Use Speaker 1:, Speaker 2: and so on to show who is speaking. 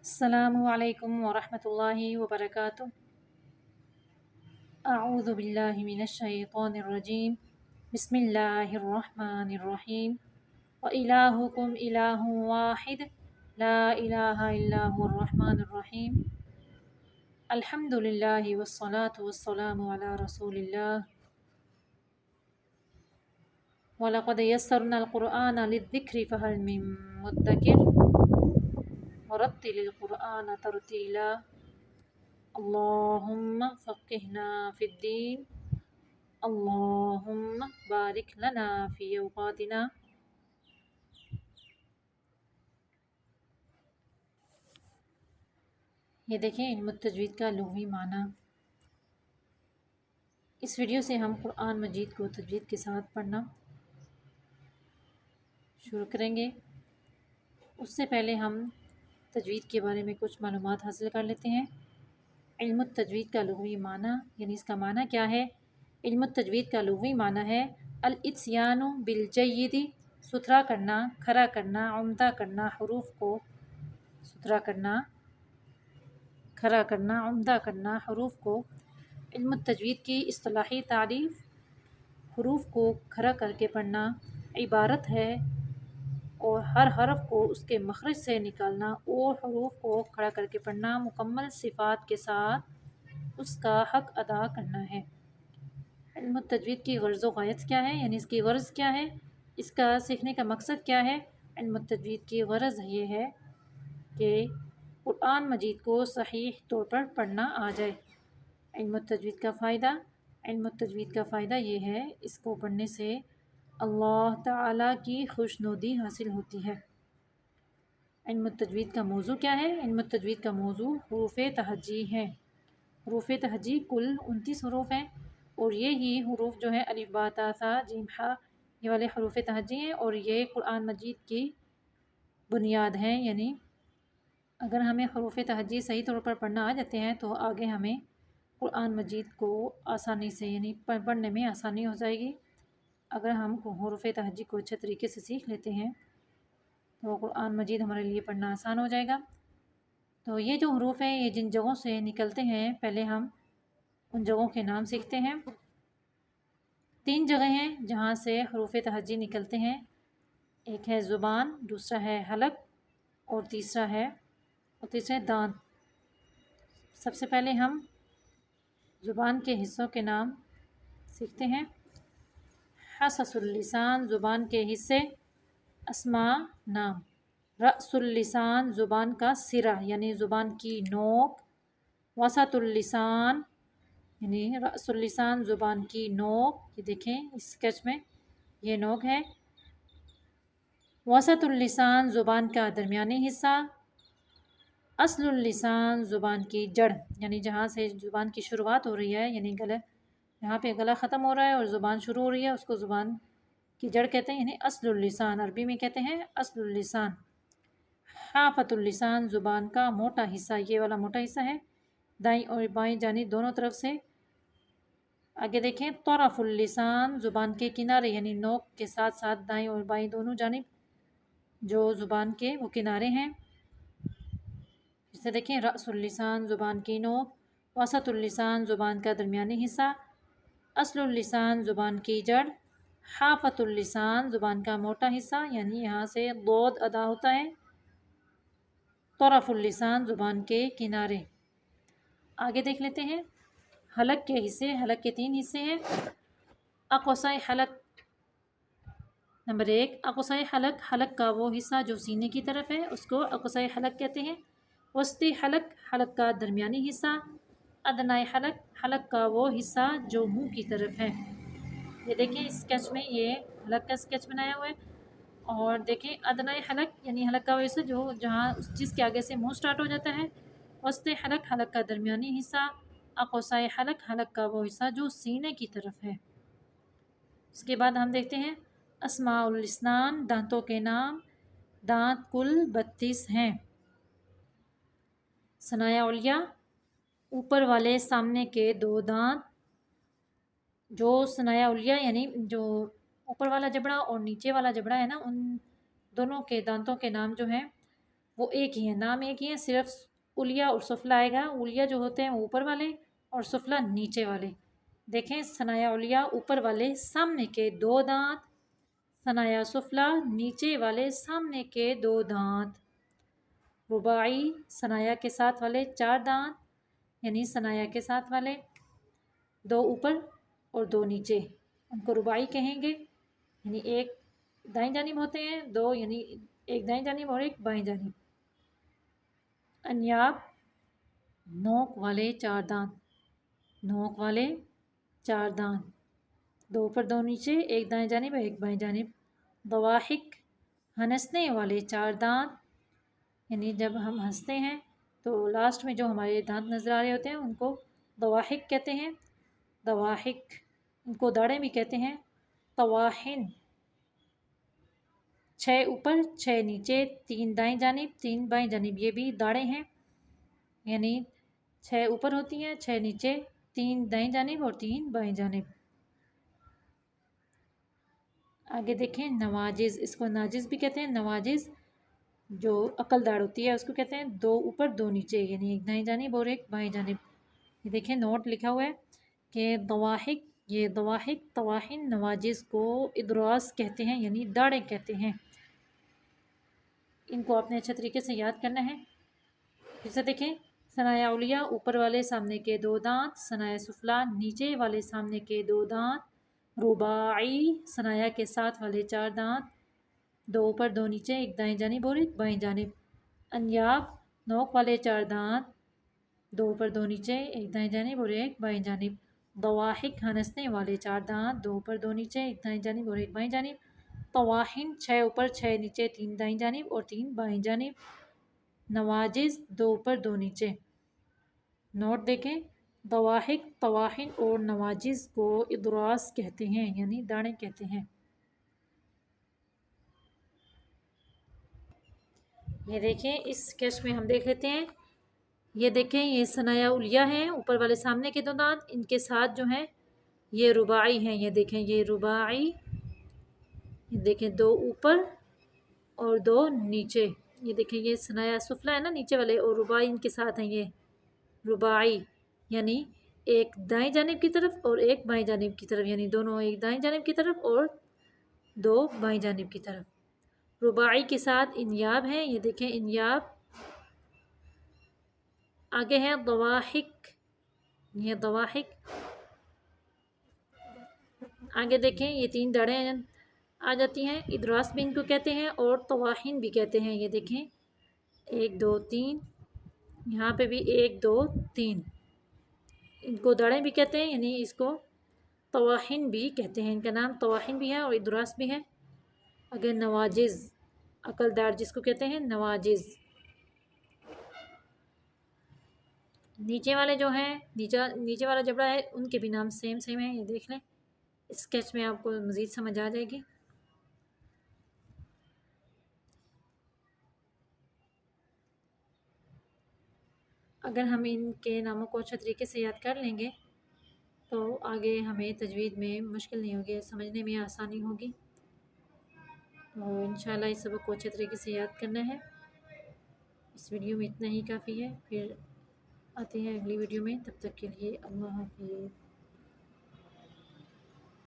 Speaker 1: السلام علیکم ورحمۃ اللہ وبرکاتہ۔ اعوذ باللہ من الشیطان الرجیم، بسم اللہ الرحمن الرحیم۔ وَإِلَٰهُكُمْ إِلَٰهٌ وَاحِدٌ لَا إِلَٰهَ إِلَّا هُوَ الرَّحْمَٰنُ الرَّحِيمُ۔ الحمد للہ والصلاة والسلام علی رسول اللہ۔ وَلَقَدْ يَسَّرْنَا الْقُرْآنَ لِلذِّكْرِ فَهَلْ مِن مُّدَّكِرٍ وَرَتِّلِ الْقُرْآنَ تَرْتِيلًا۔ اللہم فقہنا فی الدین، اللہم بارک لنا فی اوقاتنا۔ یہ دیکھیں علم التجوید کا لغوی معنی۔ اس ویڈیو سے ہم قرآن مجید کو تجوید کے ساتھ پڑھنا شروع کریں گے۔ اس سے پہلے ہم تجوید کے بارے میں کچھ معلومات حاصل کر لیتے ہیں۔ علم التجوید کا لغوی معنی یعنی اس کا معنی کیا ہے؟ علم التجوید کا لغوی معنی ہے الاتیان بالجید، ستھرا کرنا، کھرا کرنا، عمدہ کرنا، حروف کو ستھرا کرنا، کھرا کرنا، عمدہ کرنا حروف کو۔ علم التجوید کی اصطلاحی تعریف حروف کو کھرا کر کے پڑھنا عبارت ہے اور ہر حرف کو اس کے مخرج سے نکالنا اور حروف کو کھڑا کر کے پڑھنا، مکمل صفات کے ساتھ اس کا حق ادا کرنا ہے۔ علم التجوید کی غرض و غایت کیا ہے؟ یعنی اس کی غرض کیا ہے، اس کا سیکھنے کا مقصد کیا ہے؟ علم التجوید کی غرض یہ ہے کہ قرآن مجید کو صحیح طور پر پڑھنا آ جائے۔ علم التجوید کا فائدہ، علم التجوید کا فائدہ یہ ہے اس کو پڑھنے سے اللہ تعالیٰ کی خوشنودی حاصل ہوتی ہے۔ علم التجوید کا موضوع کیا ہے؟ علم التجوید کا موضوع حروف تہجی ہے۔ حروف تہجی کل 29 حروف ہیں اور یہی حروف جو ہیں الف با تا ثا جیم ح، یہ والے حروف تہجی ہیں اور یہ قرآن مجید کی بنیاد ہیں۔ یعنی اگر ہمیں حروف تہجی صحیح طور پر پڑھنا آ جاتے ہیں تو آگے ہمیں قرآن مجید کو آسانی سے یعنی پڑھنے میں آسانی ہو جائے گی۔ اگر ہم حروف تہجی کو اچھے طریقے سے سیکھ لیتے ہیں تو قرآن مجید ہمارے لیے پڑھنا آسان ہو جائے گا۔ تو یہ جو حروف ہیں یہ جن جگہوں سے نکلتے ہیں پہلے ہم ان جگہوں کے نام سیکھتے ہیں۔ 3 جگہیں ہیں جہاں سے حروف تہجی نکلتے ہیں، ایک ہے زبان، دوسرا ہے حلق اور تیسرا ہے دانت۔ سب سے پہلے ہم زبان کے حصوں کے نام سیکھتے ہیں۔ حصص اللسان، زبان کے حصے، اسماء نام۔ رأس اللسان، زبان کا سرہ یعنی زبان کی نوک۔ وسط اللسان یعنی رأس اللسان، زبان کی نوک، یہ دیکھیں اس اسکیچ میں یہ نوک ہے۔ وسط اللسان، زبان کا درمیانی حصہ۔ اصل اللسان، زبان کی جڑ یعنی جہاں سے زبان کی شروعات ہو رہی ہے، یعنی گلے یہاں پہ گلا ختم ہو رہا ہے اور زبان شروع ہو رہی ہے، اس کو زبان کی جڑ کہتے ہیں، یعنی اصل اللسان، عربی میں کہتے ہیں اصل اللسان۔ حافۃ اللسان، زبان کا موٹا حصہ، یہ والا موٹا حصہ ہے، دائیں اور بائیں جانب دونوں طرف سے۔ آگے دیکھیں طرف اللسان، زبان کے کنارے یعنی نوک کے ساتھ ساتھ دائیں اور بائیں دونوں جانب جو زبان کے وہ کنارے ہیں۔ اسے دیکھیں رأس اللسان، زبان کی نوک۔ وسط اللسان، زبان کا درمیانی حصہ۔ اصل اللسان، زبان کی جڑ۔ حافۃ اللسان، زبان کا موٹا حصہ یعنی یہاں سے ضاد ادا ہوتا ہے۔ طرف اللسان، زبان کے کنارے۔ آگے دیکھ لیتے ہیں حلق کے حصے۔ حلق کے 3 حصے ہیں۔ اقصی حلق، نمبر 1 اقصی حلق، حلق کا وہ حصہ جو سینے کی طرف ہے اس کو اقصی حلق کہتے ہیں۔ وسطی حلق، حلق کا درمیانی حصہ۔ ادنی حلق، حلق کا وہ حصہ جو منہ کی طرف ہے۔ یہ دیکھیں اس اسکیچ میں یہ حلق کا اسکیچ بنایا ہوا ہے اور دیکھیں ادنی حلق یعنی حلق کا وہ حصہ جو جہاں جس کے آگے سے منہ سٹارٹ ہو جاتا ہے۔ وسطی حلق، حلق کا درمیانی حصہ۔ اقصی حلق، حلق کا وہ حصہ جو سینے کی طرف ہے۔ اس کے بعد ہم دیکھتے ہیں اسماء الاسنان، دانتوں کے نام۔ دانت کل 32 ہیں۔ ثنایا علیہ، اوپر والے سامنے کے 2 دانت جو ثنایا علیہ یعنی جو اوپر والا جبڑا اور نیچے والا جبڑا ہے نا، ان دونوں کے دانتوں کے نام جو ہیں وہ ایک ہی ہیں، نام ایک ہی ہیں، صرف الیہ اور سفلا آئے گا۔ الیہ جو ہوتے ہیں وہ اوپر والے اور سفلا نیچے والے۔ دیکھیں ثنایا الیہ اوپر والے سامنے کے 2 دانت، ثنایا سفلا نیچے والے سامنے کے 2 دانت۔ رباعی ثنایا کے ساتھ والے 4 دانت، یعنی ثنایا کے ساتھ والے 2 اوپر اور 2 نیچے، ان کو رباعی کہیں گے، یعنی ایک دائیں جانب ہوتے ہیں، 2 یعنی ایک دائیں جانب اور ایک بائیں جانب۔ انیاب نوک والے 4 دانت، نوک والے 4 دانت، 2 اوپر 2 نیچے، ایک دائیں جانب اور ایک بائیں جانب۔ ضواحک ہنسنے والے 4 دانت، یعنی جب ہم ہنستے ہیں تو لاسٹ میں جو ہمارے دانت نظر آ رہے ہوتے ہیں ان کو ضواحک کہتے ہیں۔ ضواحک، ان کو داڑیں بھی کہتے ہیں۔ طواحن 6 اوپر 6 نیچے، 3 دائیں جانب 3 بائیں جانب، یہ بھی داڑیں ہیں، یعنی 6 اوپر ہوتی ہیں، 6 نیچے، 3 دائیں جانب اور 3 بائیں جانب۔ آگے دیکھیں نواجز، اس کو ناجز بھی کہتے ہیں۔ نواجز جو عقل دار ہوتی ہے اس کو کہتے ہیں 2 اوپر 2 نیچے، یعنی ایک دائیں جانب اور ایک بائیں جانب۔ یہ دیکھیں نوٹ لکھا ہوا ہے کہ ضواحک، یہ ضواحک طواحن نواجز کو ادراس کہتے ہیں، یعنی داڑیں کہتے ہیں۔ ان کو آپ نے اچھے طریقے سے یاد کرنا ہے۔ پھر سے دیکھیں ثنایا الیہ اوپر والے سامنے کے 2 دانت، ثنایا سفلا نیچے والے سامنے کے 2 دانت، رباعی ثنایا کے ساتھ والے 4 دانت، 2 اوپر 2 نیچے، ایک دائیں جانب اور ایک بائیں جانب۔ انیاب نوک والے 4 دانت، 2 اوپر 2 نیچے، ایک دائیں جانب اور ایک بائیں جانب۔ ضواحک ہنسنے والے 4 دانت، 2 اوپر 2 نیچے، ایک دائیں جانب اور ایک بائیں جانب۔ طواحن 6 اوپر 6 نیچے، 3 دائیں جانب اور 3 بائیں جانب۔ نواجز 2 اوپر 2 نیچے۔ نوٹ دیکھیں ضواحک طواحن اور نواجز کو ادراس کہتے ہیں، یعنی داڑیں کہتے ہیں۔ یہ دیکھیں اس اسکیچ میں ہم دیکھ لیتے ہیں، یہ دیکھیں یہ ثنایا الیہ ہیں اوپر والے سامنے کے 2 دانت، ان کے ساتھ جو ہیں یہ رباعی ہیں، یہ دیکھیں یہ رباعی، یہ دیکھیں 2 اوپر اور 2 نیچے۔ یہ دیکھیں یہ ثنایا سفلا ہے نا نیچے والے، اور رباعی ان کے ساتھ ہیں، یہ رباعی یعنی ایک دائیں جانب کی طرف اور ایک بائیں جانب کی طرف، یعنی دونوں ایک دائیں جانب کی طرف اور 2 بائیں جانب کی طرف۔ رباعی کے ساتھ انیاب ہیں، یہ دیکھیں انیاب۔ آگے ہیں ضواحک، یہ ضواحک۔ آگے دیکھیں یہ 3 داڑیں آ جاتی ہیں، ادراس بھی ان کو کہتے ہیں اور طواحن بھی کہتے ہیں۔ یہ دیکھیں 1 2 3، یہاں پہ بھی 1 2 3، ان کو داڑیں بھی کہتے ہیں، یعنی اس کو طواحن بھی کہتے ہیں، ان کا نام طواحن بھی ہے اور ادراس بھی ہے۔ اگر نواجز عقل دار جس کو کہتے ہیں نواجز، نیچے والے جو ہیں نیچے والا جبڑا ہے ان کے بھی نام سیم ہیں، یہ دیکھ لیں اسکیچ میں آپ کو مزید سمجھ آ جائے گی۔ اگر ہم ان کے ناموں کو اچھے طریقے سے یاد کر لیں گے تو آگے ہمیں تجوید میں مشکل نہیں ہوگی، سمجھنے میں آسانی ہوگی۔ تو انشاءاللہ اس سبق کو اچھے طریقے سے یاد کرنا ہے۔ اس ویڈیو میں اتنا ہی کافی ہے، پھر آتے ہیں اگلی ویڈیو میں، تب تک کے لیے اللہ حافظ۔